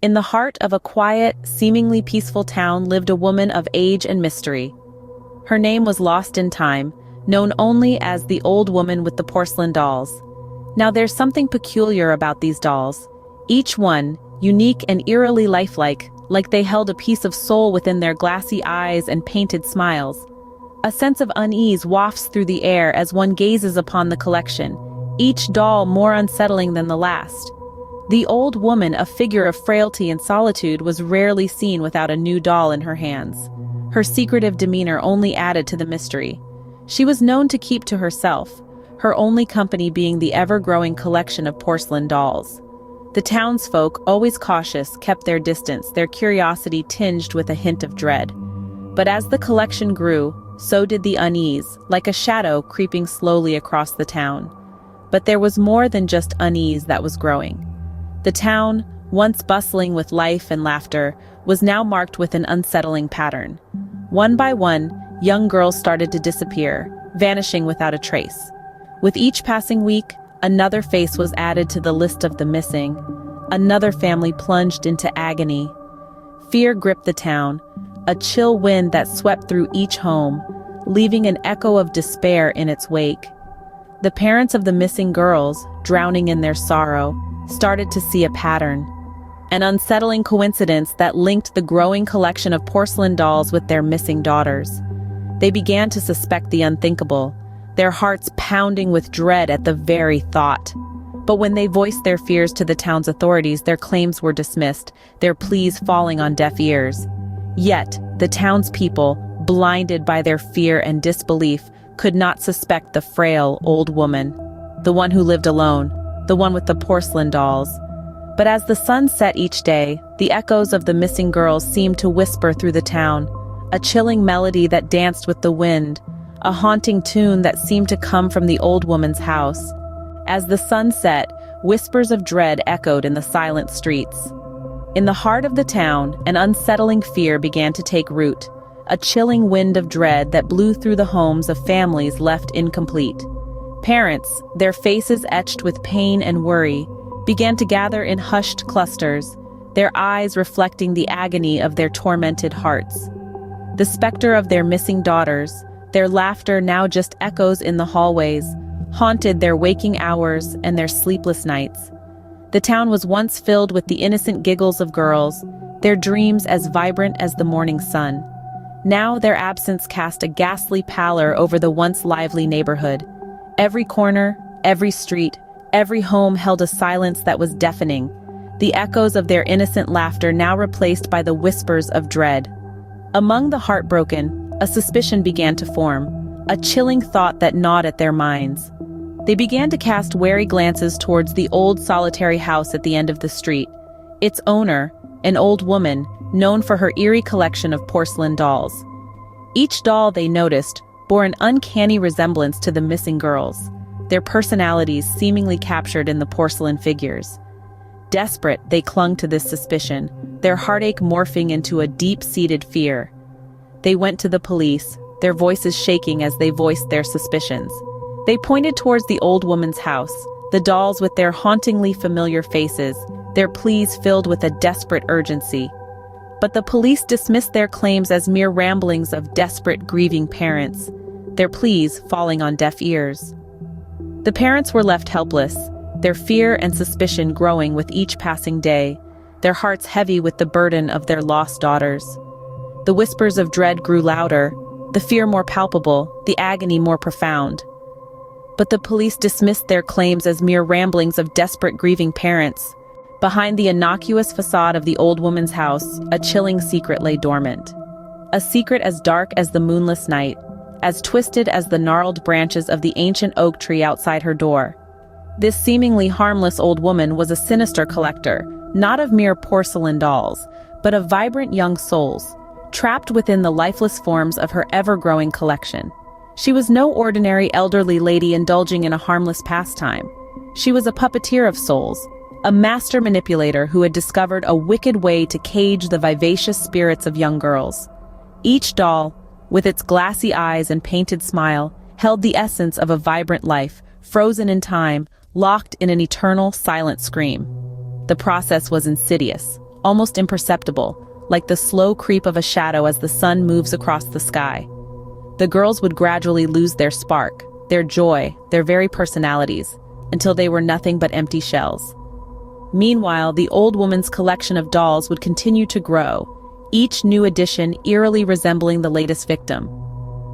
In the heart of a quiet, seemingly peaceful town lived a woman of age and mystery. Her name was lost in time, known only as the old woman with the porcelain dolls. Now there's something peculiar about these dolls. Each one, unique and eerily lifelike, like they held a piece of soul within their glassy eyes and painted smiles. A sense of unease wafts through the air as one gazes upon the collection, each doll more unsettling than the last. The old woman, a figure of frailty and solitude, was rarely seen without a new doll in her hands. Her secretive demeanor only added to the mystery. She was known to keep to herself, her only company being the ever-growing collection of porcelain dolls. The townsfolk, always cautious, kept their distance, their curiosity tinged with a hint of dread. But as the collection grew, so did the unease, like a shadow creeping slowly across the town. But there was more than just unease that was growing. The town, once bustling with life and laughter, was now marked with an unsettling pattern. One by one, young girls started to disappear, vanishing without a trace. With each passing week, another face was added to the list of the missing. Another family plunged into agony. Fear gripped the town, a chill wind that swept through each home, leaving an echo of despair in its wake. The parents of the missing girls, drowning in their sorrow, started to see a pattern. An unsettling coincidence that linked the growing collection of porcelain dolls with their missing daughters. They began to suspect the unthinkable, their hearts pounding with dread at the very thought. But when they voiced their fears to the town's authorities, their claims were dismissed, their pleas falling on deaf ears. Yet, the townspeople, blinded by their fear and disbelief, could not suspect the frail old woman, the one who lived alone, the one with the porcelain dolls. But as the sun set each day, the echoes of the missing girls seemed to whisper through the town, a chilling melody that danced with the wind, a haunting tune that seemed to come from the old woman's house. As the sun set, whispers of dread echoed in the silent streets. In the heart of the town, an unsettling fear began to take root, a chilling wind of dread that blew through the homes of families left incomplete. Parents, their faces etched with pain and worry, began to gather in hushed clusters, their eyes reflecting the agony of their tormented hearts. The specter of their missing daughters, their laughter now just echoes in the hallways, haunted their waking hours and their sleepless nights. The town was once filled with the innocent giggles of girls, their dreams as vibrant as the morning sun. Now their absence cast a ghastly pallor over the once lively neighborhood. Every corner, every street, every home held a silence that was deafening, the echoes of their innocent laughter now replaced by the whispers of dread. Among the heartbroken, a suspicion began to form, a chilling thought that gnawed at their minds. They began to cast wary glances towards the old solitary house at the end of the street. Its owner, an old woman, known for her eerie collection of porcelain dolls. Each doll, they noticed, bore an uncanny resemblance to the missing girls, their personalities seemingly captured in the porcelain figures. Desperate, they clung to this suspicion, their heartache morphing into a deep-seated fear. They went to the police, their voices shaking as they voiced their suspicions. They pointed towards the old woman's house, the dolls with their hauntingly familiar faces, their pleas filled with a desperate urgency. But the police dismissed their claims as mere ramblings of desperate, grieving parents, their pleas falling on deaf ears. The parents were left helpless, their fear and suspicion growing with each passing day, their hearts heavy with the burden of their lost daughters. The whispers of dread grew louder, the fear more palpable, the agony more profound. But the police dismissed their claims as mere ramblings of desperate, grieving parents. Behind the innocuous facade of the old woman's house, a chilling secret lay dormant. A secret as dark as the moonless night, as twisted as the gnarled branches of the ancient oak tree outside her door. This seemingly harmless old woman was a sinister collector, not of mere porcelain dolls, but of vibrant young souls, trapped within the lifeless forms of her ever-growing collection. She was no ordinary elderly lady indulging in a harmless pastime. She was a puppeteer of souls, a master manipulator who had discovered a wicked way to cage the vivacious spirits of young girls. Each doll, with its glassy eyes and painted smile, held the essence of a vibrant life, frozen in time, locked in an eternal, silent scream. The process was insidious, almost imperceptible, like the slow creep of a shadow as the sun moves across the sky. The girls would gradually lose their spark, their joy, their very personalities, until they were nothing but empty shells. Meanwhile, the old woman's collection of dolls would continue to grow, each new addition eerily resembling the latest victim.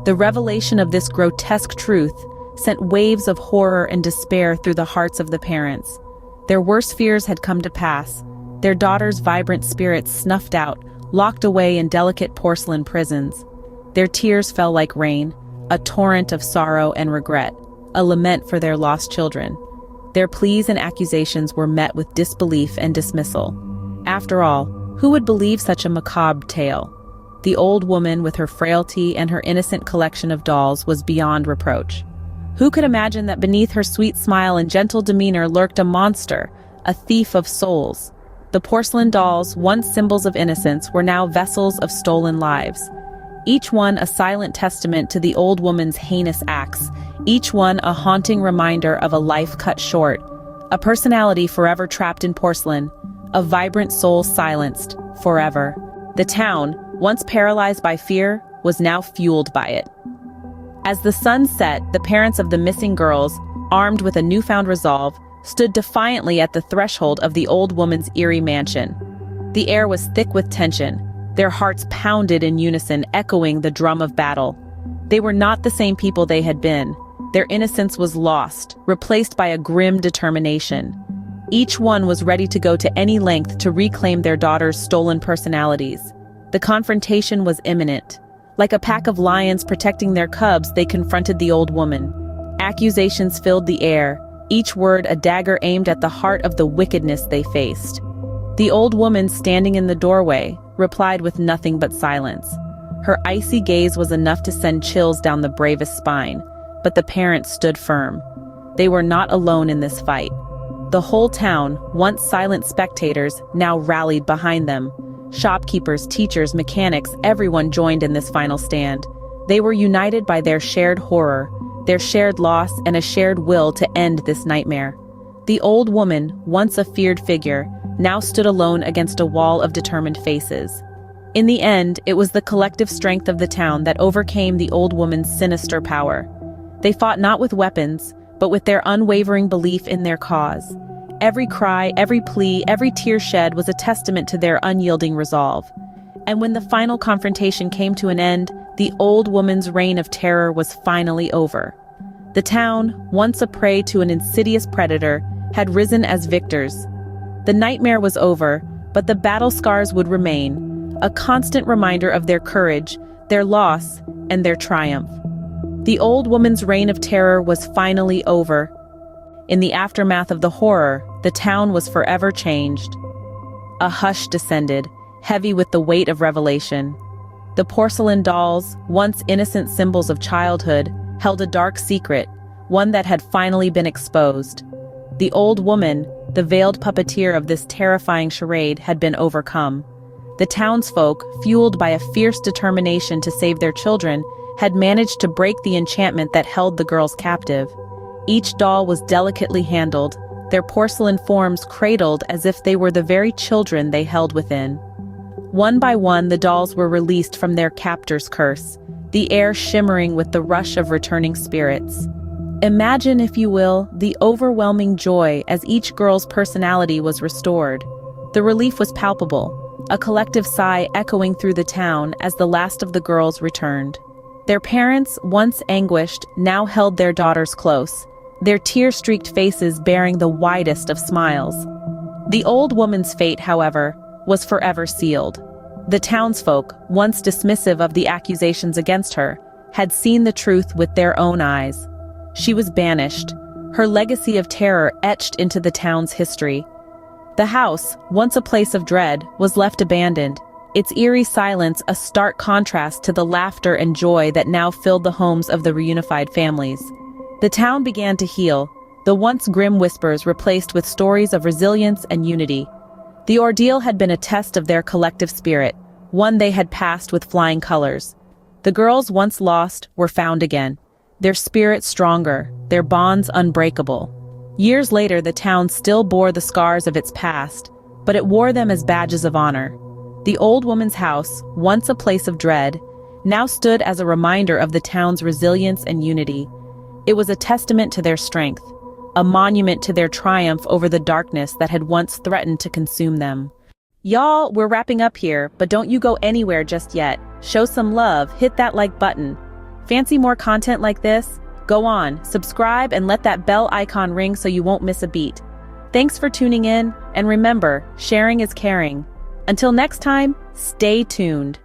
The revelation of this grotesque truth sent waves of horror and despair through the hearts of the parents. Their worst fears had come to pass, their daughters' vibrant spirits snuffed out, locked away in delicate porcelain prisons. Their tears fell like rain, a torrent of sorrow and regret, a lament for their lost children. Their pleas and accusations were met with disbelief and dismissal. After all, who would believe such a macabre tale? The old woman, with her frailty and her innocent collection of dolls, was beyond reproach. Who could imagine that beneath her sweet smile and gentle demeanor lurked a monster, a thief of souls? The porcelain dolls, once symbols of innocence, were now vessels of stolen lives. Each one a silent testament to the old woman's heinous acts, each one a haunting reminder of a life cut short, a personality forever trapped in porcelain, a vibrant soul silenced, forever. The town, once paralyzed by fear, was now fueled by it. As the sun set, the parents of the missing girls, armed with a newfound resolve, stood defiantly at the threshold of the old woman's eerie mansion. The air was thick with tension. Their hearts pounded in unison, echoing the drum of battle. They were not the same people they had been. Their innocence was lost, replaced by a grim determination. Each one was ready to go to any length to reclaim their daughter's stolen personalities. The confrontation was imminent. Like a pack of lions protecting their cubs, they confronted the old woman. Accusations filled the air, each word a dagger aimed at the heart of the wickedness they faced. The old woman, standing in the doorway, replied with nothing but silence. Her icy gaze was enough to send chills down the bravest spine, but the parents stood firm. They were not alone in this fight. The whole town, once silent spectators, now rallied behind them. Shopkeepers, teachers, mechanics, everyone joined in this final stand. They were united by their shared horror, their shared loss, and a shared will to end this nightmare. The old woman, once a feared figure, now stood alone against a wall of determined faces. In the end, it was the collective strength of the town that overcame the old woman's sinister power. They fought not with weapons, but with their unwavering belief in their cause. Every cry, every plea, every tear shed was a testament to their unyielding resolve. And when the final confrontation came to an end, the old woman's reign of terror was finally over. The town, once a prey to an insidious predator, had risen as victors. The nightmare was over, but the battle scars would remain, a constant reminder of their courage, their loss, and their triumph. The old woman's reign of terror was finally over. In the aftermath of the horror, the town was forever changed. A hush descended, heavy with the weight of revelation. The porcelain dolls, once innocent symbols of childhood, held a dark secret, one that had finally been exposed. The old woman, the veiled puppeteer of this terrifying charade, had been overcome. The townsfolk, fueled by a fierce determination to save their children, had managed to break the enchantment that held the girls captive. Each doll was delicately handled, their porcelain forms cradled as if they were the very children they held within. One by one, the dolls were released from their captor's curse, the air shimmering with the rush of returning spirits. Imagine, if you will, the overwhelming joy as each girl's personality was restored. The relief was palpable, a collective sigh echoing through the town as the last of the girls returned. Their parents, once anguished, now held their daughters close, their tear-streaked faces bearing the widest of smiles. The old woman's fate, however, was forever sealed. The townsfolk, once dismissive of the accusations against her, had seen the truth with their own eyes. She was banished, her legacy of terror etched into the town's history. The house, once a place of dread, was left abandoned, its eerie silence a stark contrast to the laughter and joy that now filled the homes of the reunified families. The town began to heal, the once grim whispers replaced with stories of resilience and unity. The ordeal had been a test of their collective spirit, one they had passed with flying colors. The girls once lost were found again, their spirits stronger, their bonds unbreakable. Years later, the town still bore the scars of its past, but it wore them as badges of honor. The old woman's house, once a place of dread, now stood as a reminder of the town's resilience and unity. It was a testament to their strength, a monument to their triumph over the darkness that had once threatened to consume them. Y'all, we're wrapping up here, but don't you go anywhere just yet. Show some love, hit that like button. Fancy more content like this? Go on, subscribe and let that bell icon ring so you won't miss a beat. Thanks for tuning in, and remember, sharing is caring. Until next time, stay tuned.